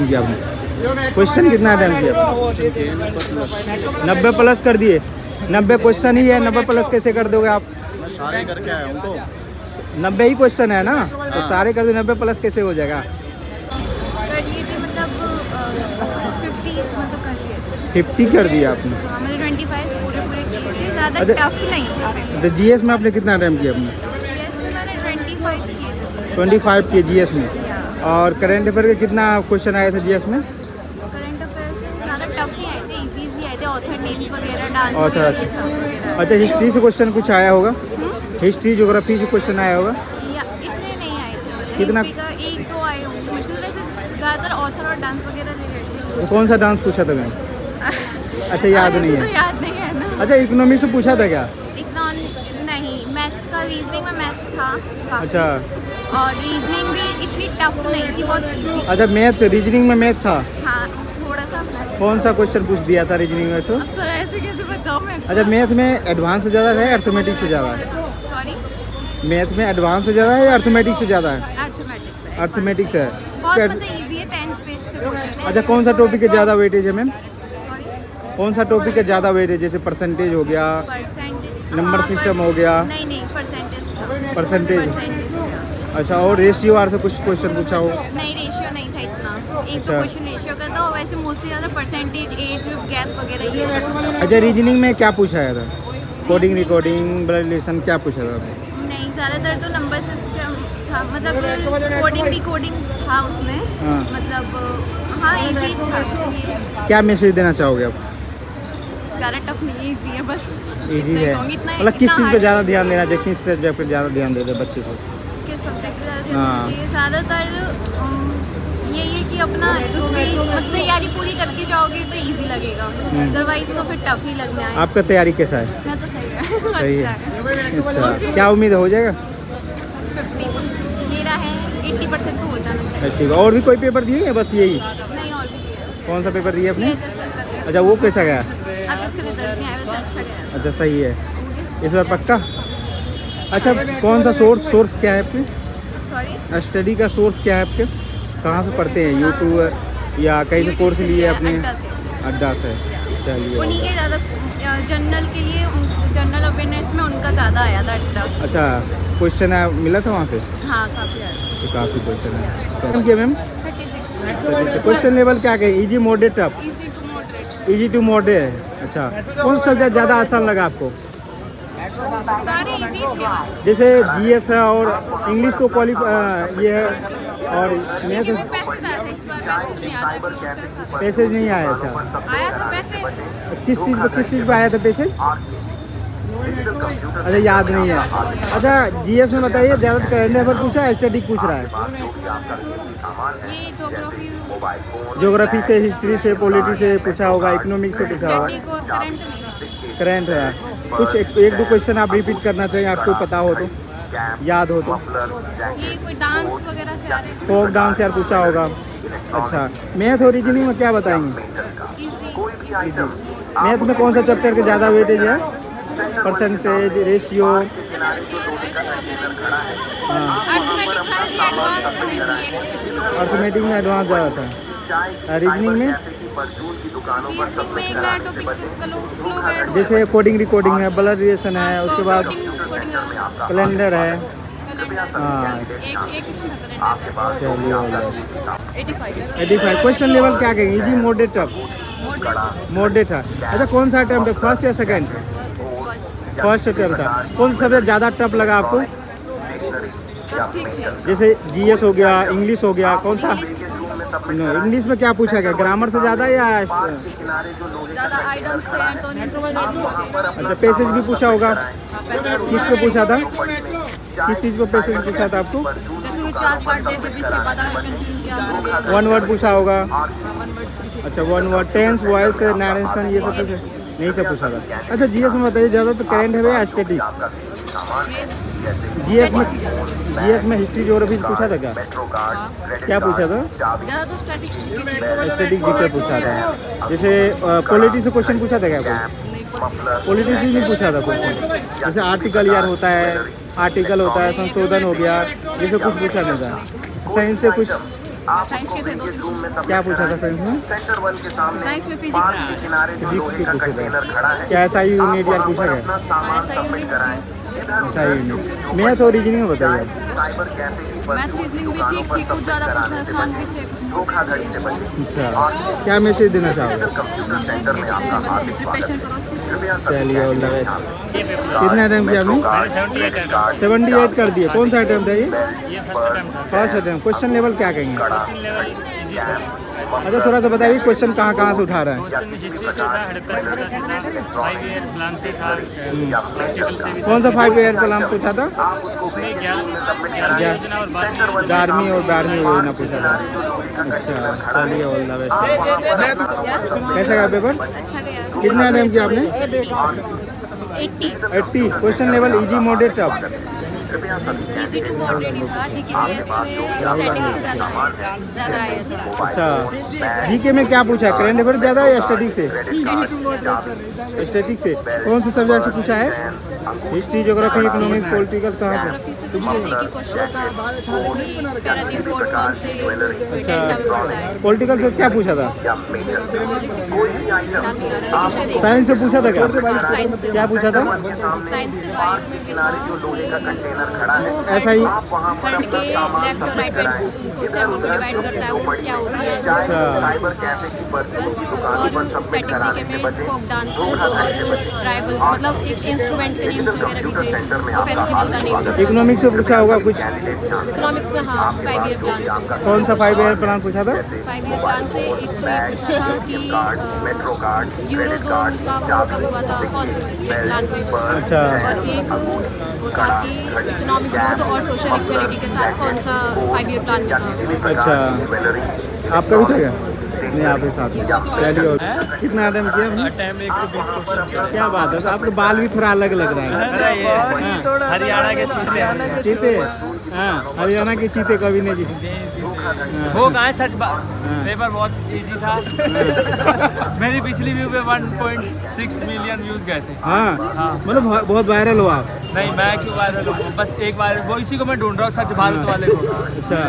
किया आपने? क्वेश्चन कितना टाइम किया? 90 प्लस कर दिए। 90 क्वेश्चन ही है, 90 प्लस कैसे कर दोगे आप? मैं सारे करके आया हूँ तो 90 ही क्वेश्चन है ना, तो सारे कर दो, 90 प्लस कैसे हो जाएगा? कर लिए थे मतलब 50 मतलब कर लिए थे। 50 कर दिया आपने। हाँ मतलब 25 पूरे पूरे किए थे, ज़्यादा अच्छा। टफ नहीं थे। तो जीएस में आपने कितना टाइम किया आपने? जीएस में मैंने 25 किए थे। 25 किए जीएस में। और करंट अफेयर के कितना क्वेश्चन आए थे जीएस में? करंट अफेयर से ज़्यादा टफ नहीं आए थे, इजी आए थे। ऑथर नेम्स वगैरह, डांस ऑथर, वगैरह, ये सब वगैरह। अच्छा, हिस्ट्री से क्वेश्चन कुछ आया होगा? हिस्ट्री ज्योग्राफी से क्वेश्चन आया होगा? या इतने नहीं आए थे, मतलब कितना? हिस्ट्री का 1-2 आए होंगे मुश्किल। वैसे ज़्यादातर ऑथर और डांस वगैरह रिलेटेड। तो कौन सा डांस पूछा था मैम? अच्छा, याद नहीं तो है। याद नहीं है ना। अच्छा, इकोनॉमिक से पूछा था क्या? नहीं, मैथ्स का, रीजनिंग में मैथ्स था काफी। अच्छा और रीजनिंग भी इतनी टफ नहीं थी, बहुत easy। अच्छा, मैथ, रीजनिंग में मैथ था। हाँ थोड़ा सा। कौन सा क्वेश्चन पूछ दिया था रीजनिंग में? तो अब सर ऐसे कैसे बताऊँ मैं? अच्छा, मैथ में एडवांस से ज़्यादा है, अर्थमेटिक से ज़्यादा है? सॉरी, मैथ में एडवांस से ज़्यादा है या अर्थमेटिक से ज़्यादा है? अर्थमेटिक्स है। अर्थमेटिक्स है। बहुत क्या- मतलब इजी है, 10th बेस से क्वेश्चन है। अच्छा, कौन सा टॉपिक है ज़्यादा वेटेज है मैम? सॉरी, कौन सा टॉपिक है ज़्यादा वेटेज? जैसे परसेंटेज हो गया, परसेंटेज, नंबर सिस्टम हो गया। नहीं परसेंटेज था। परसेंटेज। परसेंटेज था। अच्छा, और रेशियो आर से कुछ क्वेश्चन पूछा हो? नहीं, रेशियो नहीं था इतना। एक अच्छा। तो क्वेश्चन रेशियो का था, और वैसे मोस्टली ज़्यादा परसेंटेज, एज गैप वगैरह ये सब। अच्छा, रीजनिंग में क्या पूछा था? कोडिंग, रिकॉर्डिंग, ब्लड रिलेशन, क्या पूछा था आपने? नहीं, ज़्यादातर तो नंबर सिस्टम था, मतलब कोडिंग डिकोडिंग था उसमें। हाँ। मतलब हाँ इजी था। क्या मैसेज देना चाहोगे आप? ज़्यादा टफ नहीं, इजी है बस। इजी इतना ही है, कहूँगी, इतना- मतलब किस इतना चीज़ पे hard ज़्यादा ध्यान देना चाहिए, किस सब्जेक्ट पे ज़्यादा ध्यान देते हैं बच्चे को? किस सब्जेक्ट पे ज़्यादा हाँ। ध्यान चाहिए? ज़्यादातर यही है कि अपना उसमें मतलब तैयारी पूरी करके जाओगे तो इजी लगेगा, अदरवाइज तो फिर टफ ही लगना है। आपका तैयारी कैसा है? मैं तो सही है। सही है। अच्छा अच्छा, क्या उम्मीद है, हो जाएगा? 50 मेरा है, 80% तो हो जाना चाहिए। ठीक है। और भी कोई पेपर दिए या बस यही? नहीं, और भी दिया है। कौन सा पेपर दिया आपने? CHSL का दिया। अच्छा, वो कैसा गया? अब उसका रिजल्ट नहीं आया, वैसे अच्छा गया। अच्छा, सही है इस बार पक्का? अच्छा, कौन सा सोर्स क्या है आपके? सॉरी, स्टडी का सोर्स क्या है आपके? कहाँ से पढ़ते हैं, यूट्यूब या कहीं से कोर्स लिए अपने? अड्डा से। अड्डा से। चलिए। उन्हीं के ज़्यादा जनरल के लिए, जनरल अवेयरनेस में उनका ज़्यादा आया था अड्डा से। अच्छा, क्वेश्चन मिला था वहाँ से? हाँ काफ़ी आया। तो काफ़ी क्वेश्चन है। क्या मैम? 36 क्वेश्चन लेवल क्या कहें, easy, moderate, tough? Easy to moderate. Easy to moderate है। अच्छा, कौन सा सब्जेक्ट ज़्यादा आसान लगा आपको? सारे इजी थे बस। जैसे जीएस है और इंग्लिश तो ये है, और मैथ। पैसेज आया था इस बार, पैसेज नहीं आया था, पैसेज नहीं आया? अच्छा, आया था पैसेज। किस चीज़ पे आया था पैसेज? अच्छा, याद नहीं है। अच्छा, जीएस में बताइए, ज़्यादा करंट अफेयर पूछा है, स्टैटिक पूछ रहा है? ये ज्योग्राफी से, हिस्ट्री से, पॉलिटी से पूछा होगा, इकोनॉमिक से पूछा होगा। स्टैटिक और करंट नहीं। करंट है। कुछ एक दो क्वेश्चन आप रिपीट करना चाहिए, आपको पता हो तो, याद हो तो। ये कोई डांस वगैरह से आ रहे हैं। फोक डांस यार पूछा होगा। अच्छा, मैथ और रीजनिंग में क्या बताएंगे? इजी। मैथ में कौन सा चैप्टर के ज़्यादा वेटेज है? Percentage, ratio? अर्थमेटिक था कि एडवांस नहीं थी। अर्थमेटिक में एडवांस ज़्यादा था। रीजनिंग में रीजनिंग में एक नया टॉपिक फ्लो गाइड जैसे कोडिंग, रिकॉर्डिंग है, ब्लड रिलेशन है, उसके बाद कैलेंडर है। हाँ, एक इसमें चलिए हो गया। 85 85 क्वेश्चन लेवल क्या कहेंगे, इजी, मॉडरेट, टफ? मॉडरेट है। अच्छा, कौन सा अटेम्प्ट है, फर्स्ट या सेकंड? फर्स्ट अटेम्प्ट था। कौन सा सब्जेक्ट ज़्यादा टफ लगा आपको? सब ठीक थे। जैसे जीएस हो गया, इंग्लिश हो गया, कौन सा? इंग्लिश में क्या पूछा गया, ग्रामर से ज़्यादा या? ज़्यादा आइटम्स थे, अच्छा, पैसेज भी पूछा होगा? किस पे पूछा था? किस चीज़ पे पैसेज पूछा था आपको? जैसे कोई 4 पार्ट थे, जब इसके बाद आगे कंटिन्यू किया हमने। वन वर्ड पूछा होगा? One word. अच्छा, one word, tense, voice, narration, ये सब कुछ नहीं सब पूछा था। अच्छा, जीएस में बताइए, ज़्यादा तो करंट है या स्टैटिक? जीएस में हिस्ट्री, ज्योग्राफी पूछा था क्या? क्या पूछा था? ज़्यादा तो स्टैटिक्स स्टैटिक जीके पूछा था। जैसे पॉलिटी से क्वेश्चन पूछा था क्या कोई? पॉलिटी से नहीं पूछा था क्वेश्चन। जैसे आर्टिकल यार होता है, आर्टिकल होता है, संशोधन हो गया, जैसे कुछ पूछा नहीं था। साइंस से कुछ साइंस के थे 2 दिन। क्या पूछा था साइंस में? साइंस में फिजिक्स फिजिक्स की पूछा था। क्या SI यूनिट यार पूछा गया? SI unit. मैथ और रीजनिंग बताइए आप। मैथ रीजनिंग भी ठीक थी, कुछ ज़्यादा कुछ आसान भी थे। अच्छा, क्या मैसेज देना चाहोगे? प्रिपरेशन करो अच्छे से। चलिए ऑल द बेस्ट। कितना अटैम्प्ट किया आपने? 78 कर दिए। कौन सा अटैम्प्ट है ये? First attempt. क्वेश्चन लेवल क्या कहेंगे? अच्छा थोड़ा सा बताइए क्वेश्चन कहाँ से उठा रहे हैं? कौन सा 5 ईयर प्लान पूछा था? 11वीं और 12वीं योजना पूछा था। अच्छा चलिए ऑल द बेस्ट। कैसा गया पेपर? अच्छा गया। कितना अटैम्प्ट किया आपने? 80। Question level easy moderate tough? Easy to moderate ही था। जीके जीएस में स्टैटिक से ज़्यादा आया था। अच्छा जीके में क्या पूछा? करंट अफेयर ज़्यादा या स्टैटिक से? स्टैटिक से। कौन से सब्जेक्ट से पूछा है? History, geography, economics, political? कहाँ ज्योग्राफी से तो जीके के क्वेश्चन था कि पैरादीप पोर्ट कौन से डेल्टा में पड़ता है। पॉलिटिकल से क्या पूछा था? साइंस से पूछा था क्या? साइंस से क्या पूछा था? साइंस से बायो में भी था कि ऐसा ही फ्रंट के लेफ्ट और राइट हैंड को चैप्टर को डिवाइड करता है, वो क्या होती है। अच्छा बस और स्टैटिक जीके में फोक डांसेस और ट्राइबल मतलब एक इंस्ट्रूमेंट के नेम्स वगैरह भी थे और फेस्टिवल का नेम था। इकोनॉमिक्स से पूछा होगा कुछ? इकोनॉमिक्स में हाँ 5 ईयर प्लान से। कौन सा 5 ईयर प्लान पूछा था? 5 ईयर प्लान से एक तो ये पूछा था कि यूरोजोन का वो कब हुआ था, कौन से प्लान पे। अच्छा और एक वो था कि इकोनॉमिक ग्रोथ और सोशल इक्वलिटी के साथ कौन सा 5 ईयर प्लान में था। अच्छा आपका भी था क्या? नहीं आप ही साथ में। चलिए कितना अटैम्प्ट किया आपने? Time 120 question. क्या बात है, तो आपके बाल भी थोड़ा अलग लग रहा है। हरियाणा के चीते चीते? हाँ हरियाणा के चीते कभी नहीं जी। वो कहाँ है सच बात। पेपर बहुत इजी था। मेरी पिछली व्यू पे 1.6 मिलियन व्यूज गए थे। हाँ मतलब बहुत वायरल हो आप। नहीं मैं क्यों वायरल हूँ, बस एक बार वो इसी को मैं ढूंढ रहा हूँ, सच भारत वाले को। अच्छा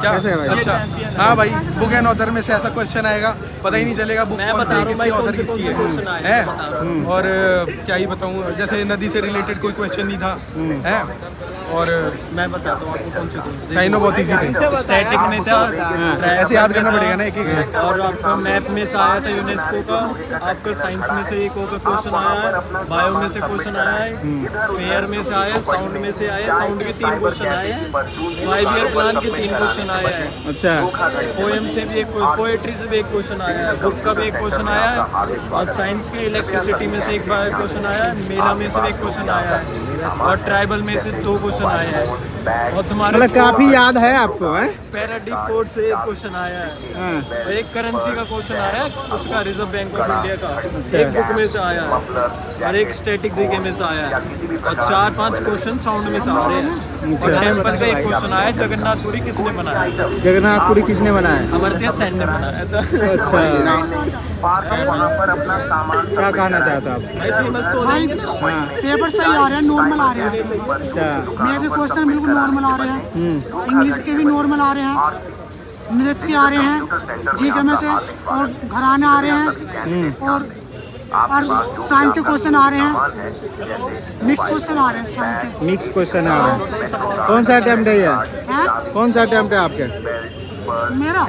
क्या कैसे है भाई? अच्छा हाँ भाई, बुक एंड ऑथर में से ऐसा क्वेश्चन आएगा, पता ही नहीं चलेगा बुक मैं कौन बता सी है, रहा हूँ किसकी भाई, ऑथर कौन से किसकी है, क्वेश्चन आए है? और क्या ही बताऊँ, जैसे नदी से रिलेटेड कोई क्वेश्चन नहीं था है। और मैं बताता हूँ आपको कौन से थे। साइनो बहुत ईजी थे। स्टैटिक में था, ऐसे याद करना पड़ेगा ना एक एक। और आपका मैप में से आया था यूनेस्को का, आपका साइंस में से एक और क्वेश्चन आया है, बायो में से क्वेश्चन आया है, फेयर में से आया, साउंड में से आया, साउंड के 3 क्वेश्चन आए हैं, 5 ईयर प्लान के 3 क्वेश्चन आए हैं। अच्छा पोएम से भी एक, पोएट्री से भी एक क्वेश्चन आया है, बुक का भी एक क्वेश्चन आया है, और साइंस के इलेक्ट्रिसिटी में से एक बार क्वेश्चन आया है, मेला में से भी एक क्वेश्चन आया है, और ट्राइबल में से 2 क्वेश्चन आए हैं। और तुम्हारे मतलब काफी याद है आपको है? पैराडीप पोर्ट से एक क्वेश्चन आया है, हाँ। और एक करेंसी का क्वेश्चन आया है, उसका रिजर्व बैंक ऑफ इंडिया का एक बुक में से आया है, और एक स्टैटिक जीके में से आया है, और 4-5 क्वेश्चन साउंड में से आ रहे हैं। और टेम्पल का एक क्वेश्चन आया है, जगन्नाथपुरी किसने बनाया? जगन्नाथपुरी किसने बनाया? अमर्त्य सेन ने बनाया था। अच्छा क्या कहना चाहता आप? भाई फेमस तो हो जाएंगे ना। हाँ पेपर सही आ रहे हैं, नॉर्मल आ रहे हैं। अच्छा मेरे क्वेश्चन बिल्कुल नॉर्मल आ रहे हैं, इंग्लिश के भी नॉर्मल आ रहे हैं, नृत्य आ रहे हैं जीके में से, और घराने आ रहे हैं, और साइंस के क्वेश्चन आ रहे हैं, मिक्स क्वेश्चन आ रहे हैं साइंस के। मिक्स क्वेश्चन आ रहे हैं। कौन सा अटेम्प्ट है ये? हैं? कौन सा अटेम्प्ट है आपके? मेरा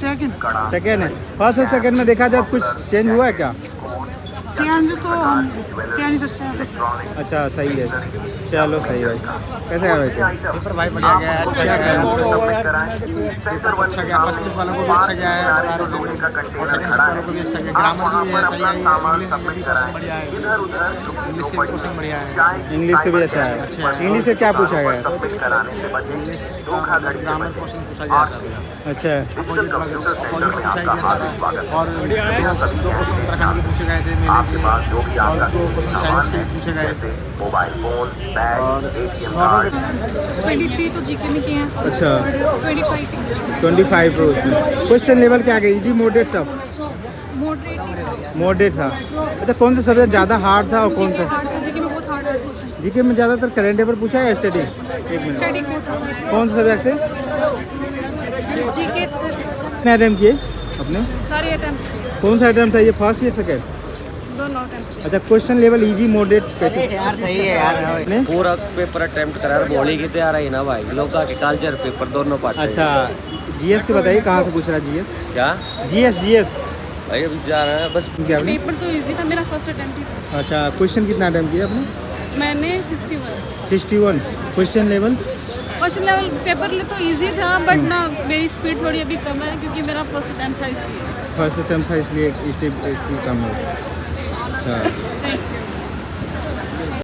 सेकंड। सेकेंड है। फर्स्ट और सेकेंड में देखा जाए कुछ चेंज हुआ है क्या? चेंज तो हम कह नहीं सकते ऐसे। अच्छा सही है, चलो सही है। कैसे है वैसे? पेपर भाई बढ़िया गया है, अच्छा क्या कहना? अच्छा गया, फर्स्ट वालों को भी अच्छा गया है, और सेकंड वालों को भी अच्छा गया, ग्रामर भी है सही है, इंग्लिश में भी क्वेश्चन बढ़िया है, इंग्लिश के भी क्वेश्चन बढ़िया है। इंग्लिश के भी अच्छा है। इंग्लिश से क्या पूछा गया? इंग्लिश ग्रामर क्वेश्चन पूछा गया था। अच्छा अपोजिट पूछा गया सारा, और 2 क्वेश्चन उत्तराखंड के पूछे गए थे मेले के, और 2 क्वेश्चन साइंस के पूछे गए थे। और 23 तो जीके में किए हैं। अच्छा 25 इंग्लिश में। 25 रोज में। क्वेश्चन लेवल क्या गई जी? Moderate tough? मॉडरेट मॉडरेट था। अच्छा कौन सा सब्जेक्ट ज़्यादा हार्ड था और कौन सा? जीके में बहुत हार्ड क्वेश्चन। जीके में ज़्यादातर करंट अफेयर पूछा है या स्टैटिक? एक मिनट, स्टडी बहुत हार्ड। कौन से सब्जेक्ट से? जीके कितने अटैम्प्ट किए अपने? सारे अटेम्प्ट कौन सा अटैम्प्ट था ये, फर्स्ट या सेकंड? दोनों अटेम्प्ट। अच्छा, क्वेश्चन लेवल इजी मॉडरेट कैसे? यार सही है यार, ने? पूरा पेपर अटेम्प्ट करा रहा, बोली की तैयार है ना भाई, लोग का कल्चर पेपर दोनों पार्ट। अच्छा, जीएस के बताइए कहाँ से पूछ रहा है जीएस? क्या जीएस भाई अभी जा रहा है बस। क्या आपने? पेपर तो इजी था, मेरा फर्स्ट अटेम्प्ट ही था। अच्छा, क्वेश्चन कितना अटैम्प्ट किया आपने? मैंने 61। 61। Question level? Question level paper तो इजी था, बट ना मेरी स्पीड थोड़ी अभी कम है क्योंकि मेरा फर्स्ट अटेम्प्ट था इसलिए। फर्स्ट अटैम्प्ट था इसलिए एक स्टेप एक कम है। अच्छा,